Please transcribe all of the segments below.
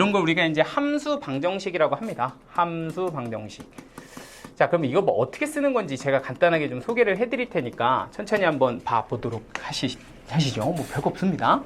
이런 걸 우리가 이제 함수 방정식이라고 합니다. 함수 방정식. 자, 그럼 이거 뭐 어떻게 쓰는 건지 제가 간단하게 좀 소개를 해드릴 테니까 천천히 한번 봐보도록 하시죠. 뭐 별거 없습니다.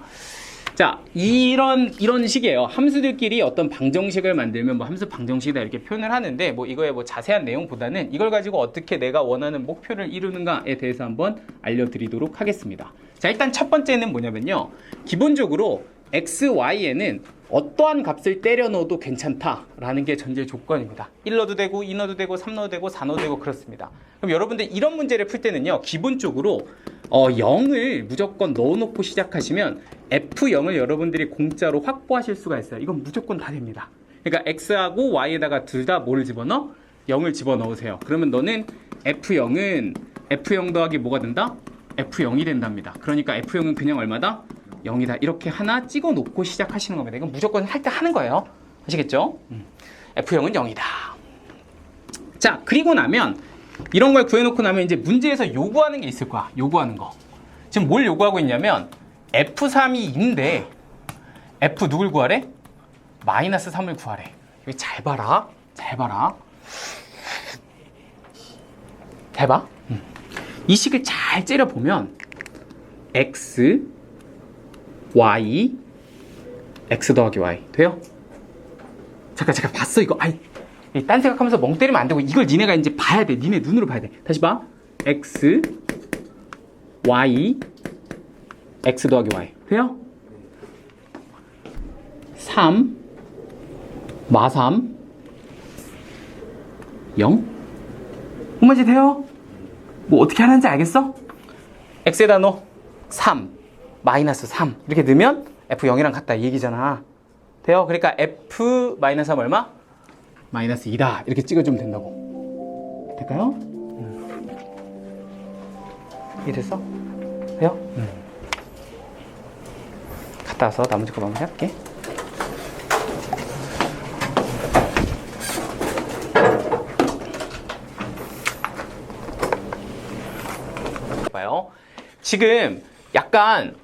자, 이런 식이에요. 함수들끼리 어떤 방정식을 만들면 뭐 함수 방정식이다 이렇게 표현을 하는데 뭐 이거의 뭐 자세한 내용보다는 이걸 가지고 어떻게 내가 원하는 목표를 이루는가에 대해서 한번 알려드리도록 하겠습니다. 자, 일단 첫 번째는 뭐냐면요. 기본적으로 x, y에는 어떠한 값을 때려 넣어도 괜찮다라는 게 전제 조건입니다. 1 넣어도 되고 2 넣어도 되고 3 넣어도 되고 4 넣어도 되고 그렇습니다. 그럼 여러분들 이런 문제를 풀 때는요. 기본적으로 0을 무조건 넣어놓고 시작하시면 F0을 여러분들이 공짜로 확보하실 수가 있어요. 이건 무조건 다 됩니다. 그러니까 X하고 Y에다가 둘 다 뭐를 집어넣어? 0을 집어넣으세요. 그러면 너는 F0은 F0 더하기 뭐가 된다? F0이 된답니다. 그러니까 F0은 그냥 얼마다? 0이다. 이렇게 하나 찍어 놓고 시작하시는 겁니다. 이건 무조건 할 때 하는 거예요. 아시겠죠? F0은 0이다. 자, 그리고 나면 이런 걸 구해놓고 나면 이제 문제에서 요구하는 게 있을 거야. 요구하는 거. 지금 뭘 요구하고 있냐면 F3이 2인데 F 누굴 구하래? 마이너스 3을 구하래. 여기 잘 봐라. 잘 봐라. 해봐. 이 식을 잘 째려보면 X, Y, X 더하기 Y 돼요? 잠깐 봤어 이거. 아이, 딴 생각하면서 멍 때리면 안 되고 이걸 니네가 이제 봐야 돼. 니네 눈으로 봐야 돼. 다시 봐. X, Y, X 더하기 Y 돼요? 3, 마3, 0? 뭔지 돼요? 뭐 어떻게 하는지 알겠어? X에다 넣어 3, 마이너스 3 이렇게 넣으면 F0이랑 같다 이 얘기잖아. 돼요? 그러니까 F 마이너스 3 얼마? 마이너스 2다 이렇게 찍어주면 된다고. 될까요? 이해됐어? 돼요? 갔다 와서 나머지 거 마무리 할게. 봐요. 지금 약간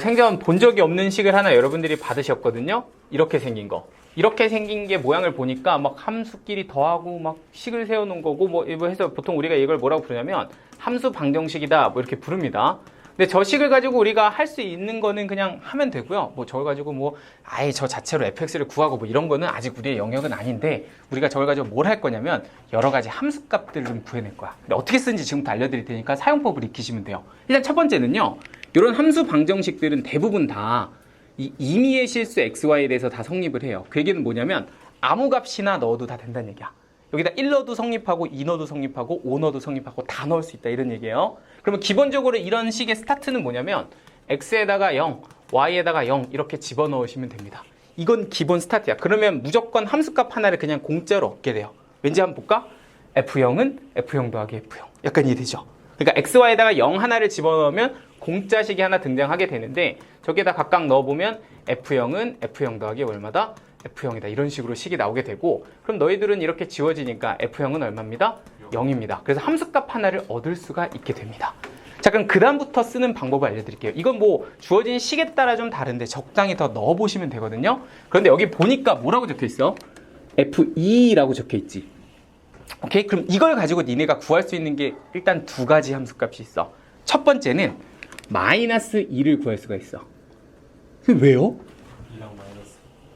생전 본 적이 없는 식을 하나 여러분들이 받으셨거든요. 이렇게 생긴 거. 이렇게 생긴 게 모양을 보니까 막 함수끼리 더하고 막 식을 세워놓은 거고 뭐 해서 보통 우리가 이걸 뭐라고 부르냐면 함수 방정식이다 뭐 이렇게 부릅니다. 근데 저 식을 가지고 우리가 할 수 있는 거는 그냥 하면 되고요. 뭐 저걸 가지고 뭐 아예 저 자체로 fx를 구하고 뭐 이런 거는 아직 우리의 영역은 아닌데 우리가 저걸 가지고 뭘 할 거냐면 여러 가지 함수값들을 좀 구해낼 거야. 근데 어떻게 쓰는지 지금부터 알려드릴 테니까 사용법을 익히시면 돼요. 일단 첫 번째는요. 이런 함수 방정식들은 대부분 다 이 임의의 실수 xy에 대해서 다 성립을 해요. 그 얘기는 뭐냐면 아무 값이나 넣어도 다 된다는 얘기야. 여기다 1 넣어도 성립하고 2 넣어도 성립하고 5 넣어도 성립하고 다 넣을 수 있다 이런 얘기예요. 그러면 기본적으로 이런 식의 스타트는 뭐냐면 x에다가 0, y에다가 0 이렇게 집어넣으시면 됩니다. 이건 기본 스타트야. 그러면 무조건 함수값 하나를 그냥 공짜로 얻게 돼요. 왠지 한번 볼까? F0은 F0 더하기 F0 약간 이해되죠? 그러니까 xy에다가 0 하나를 집어넣으면 공짜식이 하나 등장하게 되는데 저기에다 각각 넣어보면 F0은 F0 더하기 얼마다? F0이다. 이런 식으로 식이 나오게 되고 그럼 너희들은 이렇게 지워지니까 F0은 얼마입니다? 0입니다. 그래서 함수값 하나를 얻을 수가 있게 됩니다. 자, 그럼 그 다음부터 쓰는 방법을 알려드릴게요. 이건 뭐 주어진 식에 따라 좀 다른데 적당히 더 넣어보시면 되거든요. 그런데 여기 보니까 뭐라고 적혀있어? F2라고 적혀있지. 오케이? 그럼 이걸 가지고 니네가 구할 수 있는 게 일단 두 가지 함수값이 있어. 첫 번째는 마이너스 2를 구할 수가 있어. 왜요?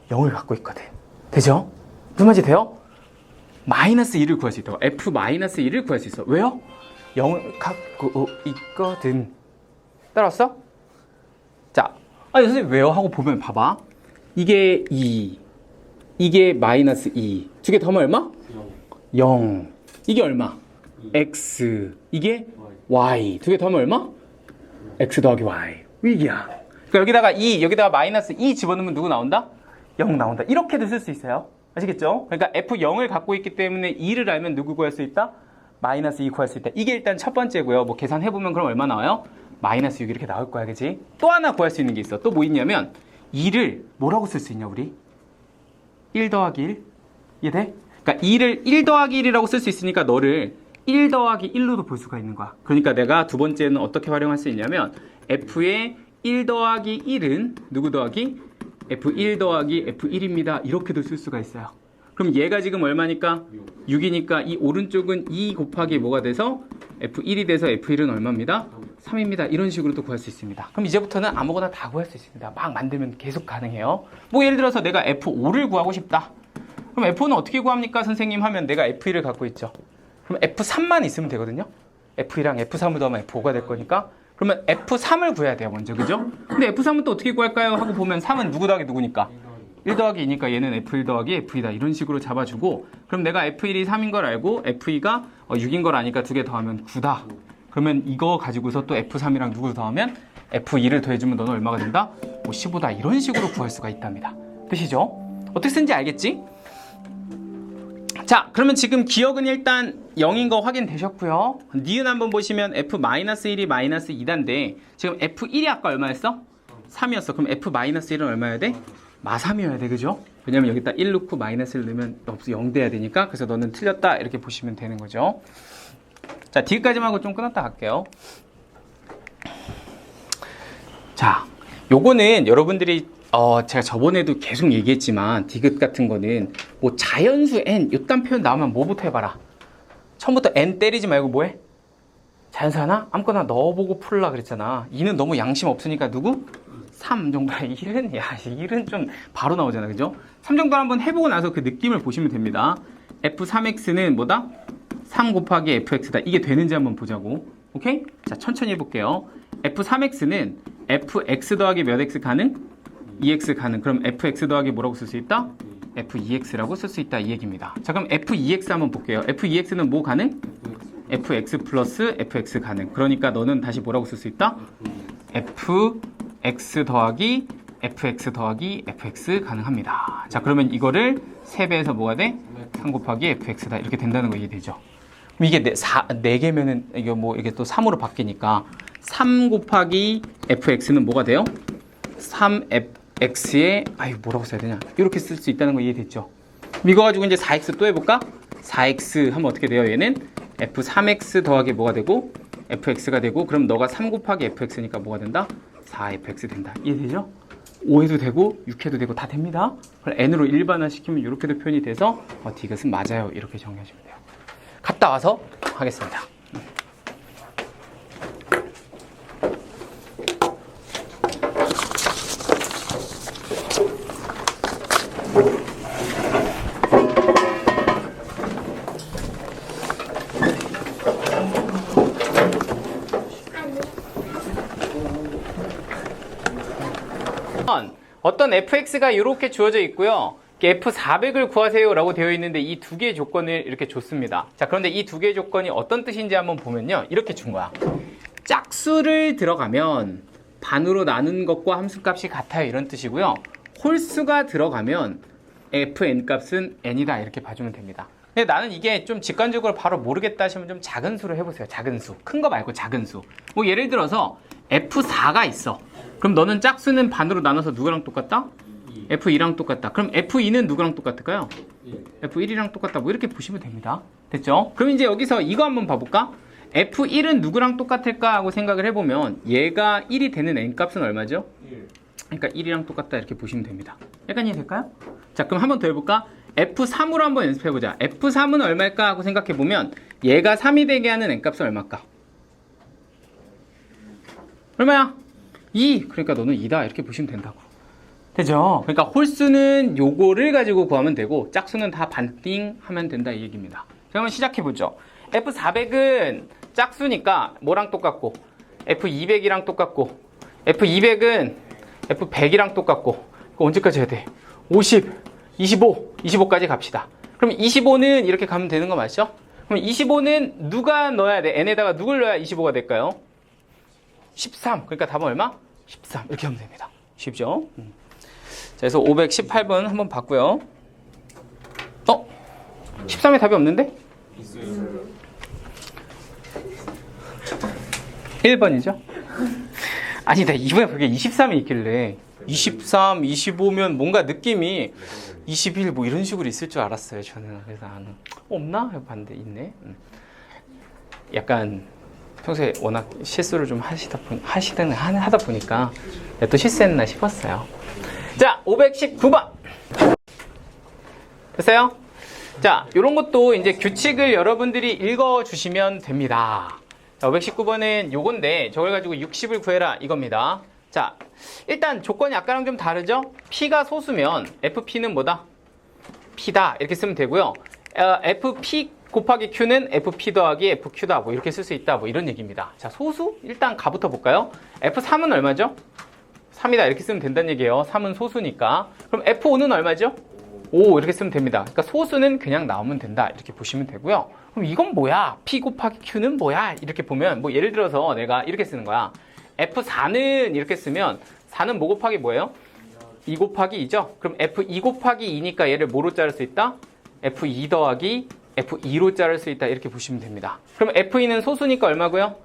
0을 갖고 있거든. 되죠? 무슨 말인지 돼요? 마이너스 2를 구할 수 있다고. F 마이너스 2를 구할 수 있어. 왜요? 0을 갖고 있거든. 따라왔어? 자, 아니 선생님 왜요? 하고 보면 봐봐. 이게 2, 이게 마이너스 2. 두 개 더하면 얼마? 0. 이게 얼마? X. 이게 Y. 두 개 더하면 얼마? X 더하기 Y. 위기야. 그러니까 여기다가 2, 여기다가 마이너스 2 집어넣으면 누구 나온다? 0 나온다. 이렇게도 쓸 수 있어요. 아시겠죠? 그러니까 F0을 갖고 있기 때문에 2를 알면 누구 구할 수 있다? 마이너스 2 구할 수 있다. 이게 일단 첫 번째고요. 뭐 계산해보면 그럼 얼마 나와요? 마이너스 6 이렇게 나올 거야. 그치? 또 하나 구할 수 있는 게 있어. 또 뭐 있냐면 2를 뭐라고 쓸 수 있냐 우리? 1 더하기 1. 이해돼? 그러니까 2를 1 더하기 1이라고 쓸 수 있으니까 너를 1 더하기 1로도 볼 수가 있는 거야. 그러니까 내가 두 번째는 어떻게 활용할 수 있냐면 F의 1 더하기 1은 누구 더하기? F1 더하기 F1입니다. 이렇게도 쓸 수가 있어요. 그럼 얘가 지금 얼마니까? 6이니까 이 오른쪽은 2 곱하기 뭐가 돼서 F1이 돼서 F1은 얼마입니다? 3입니다. 이런 식으로도 구할 수 있습니다. 그럼 이제부터는 아무거나 다 구할 수 있습니다. 막 만들면 계속 가능해요. 뭐 예를 들어서 내가 F5를 구하고 싶다. 그럼 F5는 어떻게 구합니까? 선생님 하면 내가 F1을 갖고 있죠. 그럼 F3만 있으면 되거든요. F2랑 F3을 더하면 F5가 될 거니까. 그러면 F3을 구해야 돼요, 먼저. 그죠? 근데 F3은 또 어떻게 구할까요? 하고 보면 3은 누구 더하기 누구니까? 1 더하기 2니까 얘는 F1 더하기 F2다. 이런 식으로 잡아주고, 그럼 내가 F1이 3인 걸 알고 F2가 6인 걸 아니까 두 개 더하면 9다. 그러면 이거 가지고서 또 F3이랑 누구 더하면 F2를 더해주면 너는 얼마가 된다? 15다. 이런 식으로 구할 수가 있답니다. 되시죠? 어떻게 쓰는지 알겠지? 자, 그러면 지금 기억은 일단 0인 거 확인되셨고요. 니은 한번 보시면 F-1이 -2단데 지금 F1이 아까 얼마였어? 3이었어. 그럼 F-1은 얼마여야 돼? -3이어야 돼. 그죠? 왜냐면 여기다 1 넣고 마이너스를 넣으면 0 돼야 되니까. 그래서 너는 틀렸다. 이렇게 보시면 되는 거죠. 자, 뒤까지만 하고 좀 끊었다 갈게요. 자, 요거는 여러분들이 제가 저번에도 계속 얘기했지만 디귿 같은 거는 뭐 자연수 n 이딴 표현 나오면 뭐부터 해봐라. 처음부터 n 때리지 말고 뭐해? 자연수 하나? 아무거나 넣어보고 풀라 그랬잖아. 2는 너무 양심 없으니까 누구? 3 정도. 1은 야 1은 좀 바로 나오잖아. 그죠? 3 정도 한번 해보고 나서 그 느낌을 보시면 됩니다. F3x는 뭐다? 3 곱하기 fx다. 이게 되는지 한번 보자고. 오케이? 자, 천천히 해볼게요. F3x는 fx 더하기 몇 x 가능? 2x 가능. 그럼 fx 더하기 뭐라고 쓸 수 있다? f2x라고 쓸 수 있다. 이 얘기입니다. 자, 그럼 f2x 한번 볼게요. f2x는 뭐 가능? fx 플러스 fx 가능. 그러니까 너는 다시 뭐라고 쓸 수 있다? fx 더하기 fx 더하기 fx 가능합니다. 자, 그러면 이거를 3배에서 뭐가 돼? 3 곱하기 fx다. 이렇게 된다는 거 이해되죠? 그럼 이게 4개면은 이게 또 3으로 바뀌니까 3 곱하기 fx는 뭐가 돼요? 3fx에 뭐라고 써야 되냐? 이렇게 쓸 수 있다는 거 이해됐죠? 이거 가지고 이제 4x 또 해볼까? 4x 하면 어떻게 돼요? 얘는 f3x 더하기 뭐가 되고 fx가 되고, 그럼 너가 3 곱하기 fx니까 뭐가 된다? 4fx 된다. 이해되죠? 5해도 되고 6해도 되고 다 됩니다. 그럼 n으로 일반화시키면 이렇게도 표현이 돼서 디귿은 맞아요. 이렇게 정리하시면 돼요. 갔다 와서 하겠습니다. 어떤 fx가 이렇게 주어져 있고요. f400을 구하세요 라고 되어 있는데 이 두 개의 조건을 이렇게 줬습니다. 자, 그런데 이 두 개의 조건이 어떤 뜻인지 한번 보면요. 이렇게 준 거야. 짝수를 들어가면 반으로 나눈 것과 함수값이 같아요. 이런 뜻이고요. 홀수가 들어가면 fn 값은 n이다. 이렇게 봐주면 됩니다. 근데 나는 이게 좀 직관적으로 바로 모르겠다 하시면 좀 작은 수로 해보세요. 작은 수. 큰 거 말고 작은 수. 뭐 예를 들어서 f4가 있어. 그럼 너는 짝수는 반으로 나눠서 누구랑 똑같다? F2랑 똑같다. 그럼 F2는 누구랑 똑같을까요? F1이랑 똑같다. 뭐 이렇게 보시면 됩니다. 됐죠? 그럼 이제 여기서 이거 한번 봐볼까? F1은 누구랑 똑같을까 하고 생각을 해보면 얘가 1이 되는 n값은 얼마죠? 그러니까 1이랑 똑같다 이렇게 보시면 됩니다. 약간 이해될까요? 자, 그럼 한번 더 해볼까? F3으로 한번 연습해보자. F3은 얼마일까 하고 생각해보면 얘가 3이 되게 하는 n값은 얼마일까? 얼마야? 2. 그러니까 너는 2다. 이렇게 보시면 된다고. 되죠? 그러니까 홀수는 요거를 가지고 구하면 되고 짝수는 다 반띵 하면 된다 이 얘기입니다. 자, 한번 시작해보죠. F400은 짝수니까 뭐랑 똑같고 F200이랑 똑같고 F200은 F100이랑 똑같고 그거 언제까지 해야 돼? 50, 25까지 갑시다. 그럼 25는 이렇게 가면 되는 거 맞죠? 그럼 25는 누가 넣어야 돼? n에다가 누굴 넣어야 25가 될까요? 13. 그러니까 답은 얼마? 13. 이렇게 하면 됩니다. 쉽죠? 자, 그래서 518번 한번 봤고요. 13에 답이 없는데? 있어요. 1번이죠? 아니, 나 이번에 그게 23이 있길래 23, 25면 뭔가 느낌이 21 뭐 이런 식으로 있을 줄 알았어요. 저는. 그래서 없나? 해봤는데 있네. 약간 평소에 워낙 실수를 좀 하다 보니까 또 실수했나 싶었어요. 자, 519번. 됐어요? 자, 요런 것도 이제 규칙을 여러분들이 읽어주시면 됩니다. 자, 519번은 요건데, 저걸 가지고 60을 구해라 이겁니다. 자, 일단 조건이 아까랑 좀 다르죠? P가 소수면 FP는 뭐다? P다. 이렇게 쓰면 되고요. FP 곱하기 Q는 FP 더하기 FQ다. 뭐 이렇게 쓸 수 있다. 뭐 이런 얘기입니다. 자, 소수? 일단 가부터 볼까요? F3은 얼마죠? 3이다. 이렇게 쓰면 된다는 얘기예요. 3은 소수니까. 그럼 F5는 얼마죠? 5 이렇게 쓰면 됩니다. 그러니까 소수는 그냥 나오면 된다. 이렇게 보시면 되고요. 그럼 이건 뭐야? P 곱하기 Q는 뭐야? 이렇게 보면 뭐 예를 들어서 내가 이렇게 쓰는 거야. F4는 이렇게 쓰면 4는 뭐 곱하기 뭐예요? 2 곱하기 2죠? 그럼 F2 곱하기 2니까 얘를 뭐로 자를 수 있다? F2 더하기 F2로 자를 수 있다. 이렇게 보시면 됩니다. 그럼 F2는 소수니까 얼마고요?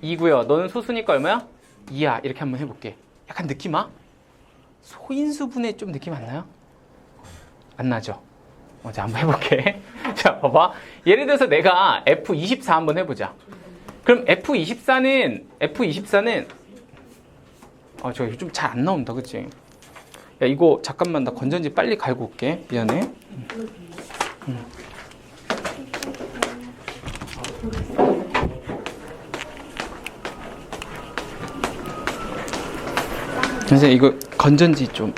2고요. 너는 소수니까 얼마야? 2야. 이렇게 한번 해볼게. 약간 느낌 와? 소인수분해 좀 느낌 안 나요? 안 나죠? 자, 한번 해볼게. 자, 봐봐. 예를 들어서 내가 F24 한번 해보자. 그럼 F24는 저 좀 잘 안 나온다, 그치? 야, 이거 잠깐만 나 건전지 빨리 갈고 올게. 미안해. 선생님 이거 건전지 좀.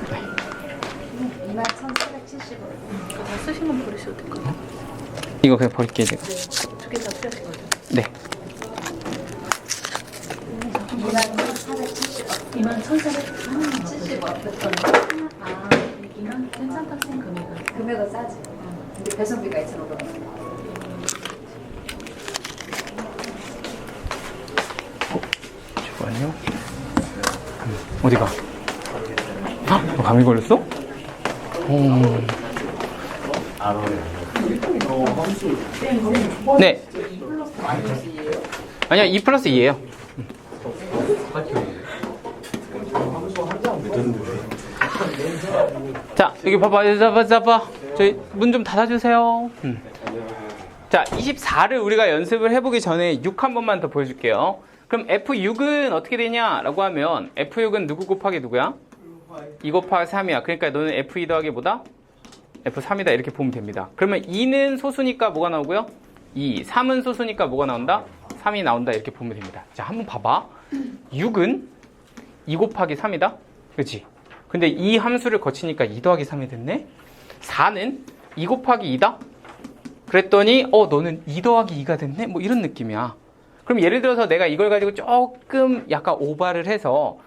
네. 21,470원. 다 쓰시면 버리셔도 될 것 같아요. 이거 그냥 버릴게 제가. 두 개 다 필요하신 거죠? 네. 21,470원. 아, 여기는 괜찮다 생 금액은. 금액은 싸지. 근데 배송비가 2,500원. 잠깐만요. 어디가? 너 감기 걸렸어? 네. 아니야, 2 플러스 2예요. 자, 여기 봐봐. 저희 문 좀 닫아주세요. 자, 24를 우리가 연습을 해보기 전에 6 한 번만 더 보여줄게요. 그럼 F6은 어떻게 되냐라고 하면 F6은 누구 곱하기 누구야? 2 곱하기 3이야. 그러니까 너는 F2 더하기 뭐다? F3이다. 이렇게 보면 됩니다. 그러면 2는 소수니까 뭐가 나오고요? 2. 3은 소수니까 뭐가 나온다? 3이 나온다. 이렇게 보면 됩니다. 자, 한번 봐봐. 6은 2 곱하기 3이다. 그렇지? 근데 이 함수를 거치니까 2 더하기 3이 됐네? 4는 2 곱하기 2다? 그랬더니 너는 2 더하기 2가 됐네? 뭐 이런 느낌이야. 그럼 예를 들어서 내가 이걸 가지고 조금 약간 오바를 해서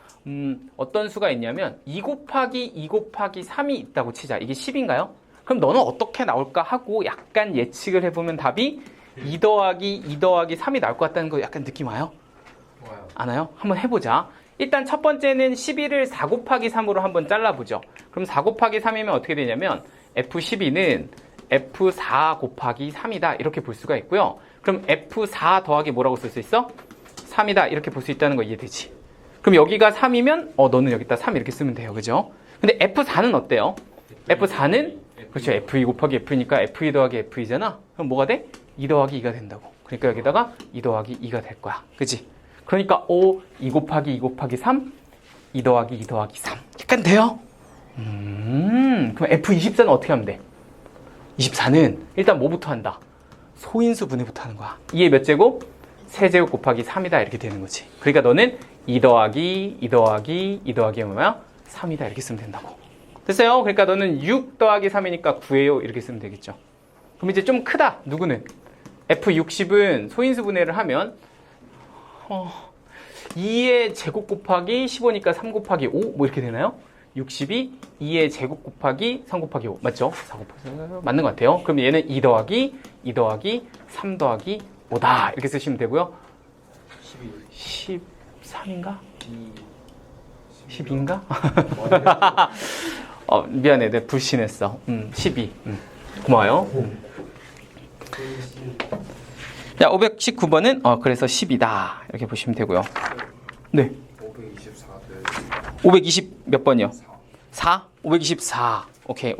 어떤 수가 있냐면 2 곱하기 2 곱하기 3이 있다고 치자. 이게 10인가요? 그럼 너는 어떻게 나올까 하고 약간 예측을 해보면 답이 2 더하기 2 더하기 3이 나올 것 같다는 거 약간 느낌 와요? 안 와요? 한번 해보자. 일단 첫 번째는 11을 4 곱하기 3으로 한번 잘라보죠. 그럼 4 곱하기 3이면 어떻게 되냐면 F12는 F4 곱하기 3이다. 이렇게 볼 수가 있고요. 그럼 F4 더하기 뭐라고 쓸 수 있어? 3이다. 이렇게 볼 수 있다는 거 이해되지? 그럼 여기가 3이면 너는 여기다 3 이렇게 쓰면 돼요. 그죠? 근데 F4는 어때요? F4는 그렇죠. F2 곱하기 F니까 F2 더하기 F2잖아. 그럼 뭐가 돼? 2 더하기 2가 된다고. 그러니까 여기다가 2 더하기 2가 될 거야. 그치? 그러니까 2 곱하기 2 곱하기 3 2 더하기 2 더하기 3 약간 돼요? 그럼 F24는 어떻게 하면 돼? 24는 일단 뭐부터 한다? 소인수 분해부터 하는 거야. 2의 몇 제곱? 세제곱 곱하기 3이다. 이렇게 되는 거지. 그러니까 너는 2 더하기 2 더하기 2 더하기 뭐야? 3이다. 이렇게 쓰면 된다고. 됐어요? 그러니까 너는 6 더하기 3이니까 9예요. 이렇게 쓰면 되겠죠. 그럼 이제 좀 크다. 누구는? F60은 소인수 분해를 하면 2의 제곱 곱하기 15니까 3 곱하기 5 뭐 이렇게 되나요? 60이 2의 제곱 곱하기 3 곱하기 5 맞죠? 4 곱하기 4 맞는 것 같아요. 그럼 얘는 2 더하기 2 더하기 3 더하기 5다 이렇게 쓰시면 되고요. 13인가? 12인가? 미안해 내가 불신했어. 12 고마워요. 자, 519번은 그래서 10이다 이렇게 보시면 되고요. 네. 520 몇 번이요? 4? 524. 오케이.